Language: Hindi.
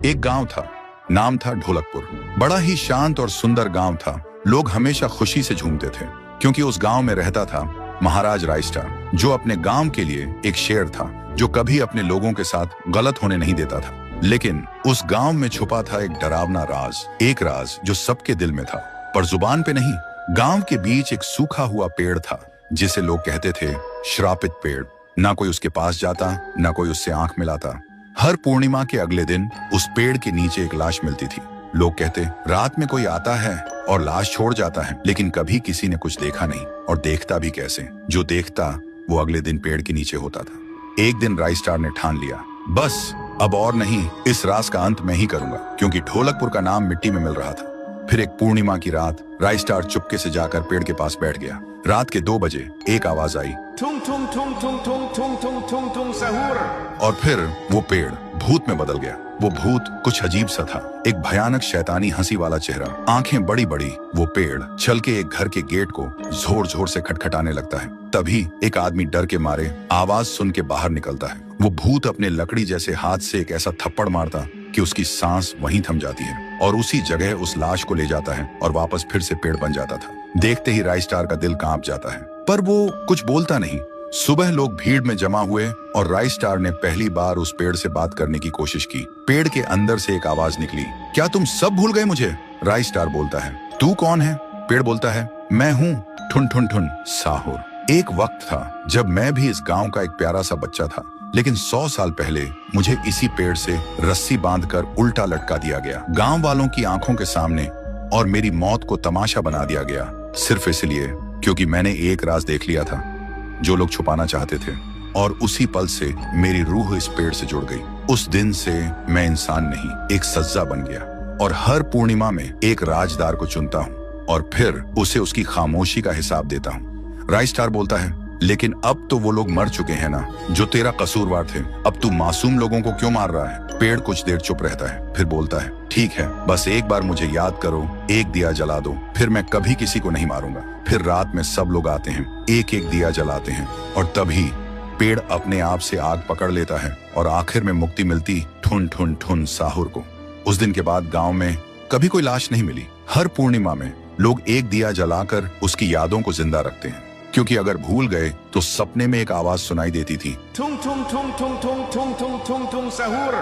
एक गांव था, नाम था ढोलकपुर। बड़ा ही शांत और सुंदर गांव था। लोग हमेशा खुशी से झूमते थे क्योंकि उस गांव में रहता था महाराज रायस्टार, जो अपने गांव के लिए एक शेर था, जो कभी अपने लोगों के साथ गलत होने नहीं देता था। लेकिन उस गांव में छुपा था एक डरावना राज, एक राज जो सबके दिल में था पर जुबान पे नहीं। गांव के बीच एक सूखा हुआ पेड़ था जिसे लोग कहते थे श्रापित पेड़। ना कोई उसके पास जाता, ना कोई उससे आंख मिलाता। हर पूर्णिमा के अगले दिन उस पेड़ के नीचे एक लाश मिलती थी। लोग कहते रात में कोई आता है और लाश छोड़ जाता है, लेकिन कभी किसी ने कुछ देखा नहीं, और देखता भी कैसे। जो देखता वो अगले दिन पेड़ के नीचे होता था। एक दिन रायस्टार ने ठान लिया, बस अब और नहीं, इस राज का अंत मैं ही करूंगा, क्योंकि ढोलकपुर का नाम मिट्टी में मिल रहा था। फिर एक पूर्णिमा की रात रायस्टार चुपके से जाकर पेड़ के पास बैठ गया। रात के 2 बजे एक आवाज आई, थुम थुम थुम थुम थुम थुम थुम थुम थुम सहूर। और फिर वो पेड़ भूत में बदल गया। वो भूत कुछ अजीब सा था, एक भयानक शैतानी हंसी वाला चेहरा, आंखें बड़ी बड़ी। वो पेड़ चल के एक घर के गेट को जोर जोर से खटखटाने लगता है। तभी एक आदमी डर के मारे आवाज सुन के बाहर निकलता है। वो भूत अपने लकड़ी जैसे हाथ से एक ऐसा थप्पड़ मारता कि उसकी सांस वहीं थम जाती है, और उसी जगह उस लाश को ले जाता है और वापस फिर से पेड़ बन जाता था। देखते ही रायस्टार का दिल कांप जाता है, पर वो कुछ बोलता नहीं। सुबह लोग भीड़ में जमा हुए और रायस्टार ने पहली बार उस पेड़ से बात करने की कोशिश की। पेड़ के अंदर से एक आवाज निकली, क्या तुम सब भूल गए मुझे? रायस्टार बोलता है, तू कौन है? पेड़ बोलता है, मैं हूँ ठुन ठुन ठुन साहुर। एक वक्त था जब मैं भी इस गांव का एक प्यारा सा बच्चा था, लेकिन 100 साल पहले मुझे इसी पेड़ से रस्सी बांधकर उल्टा लटका दिया गया, गांव वालों की आंखों के सामने, और मेरी मौत को तमाशा बना दिया गया, सिर्फ इसलिए क्योंकि मैंने एक राज देख लिया था जो लोग छुपाना चाहते थे। और उसी पल से मेरी रूह इस पेड़ से जुड़ गई। उस दिन से मैं इंसान नहीं, एक सज्जा बन गया, और हर पूर्णिमा में एक राजदार को चुनता हूँ और फिर उसे उसकी खामोशी का हिसाब देता हूँ। रायस्टार बोलता है, लेकिन अब तो वो लोग मर चुके हैं ना जो तेरा कसूरवार थे। अब तू मासूम लोगों को क्यों मार रहा है? पेड़ कुछ देर चुप रहता है, फिर बोलता है, ठीक है, बस एक बार मुझे याद करो, एक दिया जला दो, फिर मैं कभी किसी को नहीं मारूंगा। फिर रात में सब लोग आते हैं, एक एक दिया जलाते हैं, और तभी पेड़ अपने आप से आग पकड़ लेता है और आखिर में मुक्ति मिलती ठुन ठुन ठुन साहुर को। उस दिन के बाद गांव में कभी कोई लाश नहीं मिली। हर पूर्णिमा में लोग एक दिया जलाकर उसकी यादों को जिंदा रखते हैं, क्योंकि अगर भूल गए तो सपने में एक आवाज सुनाई देती थी, थुम थुम थुम थुम थुम थुम थुम थुम थुम सहूर।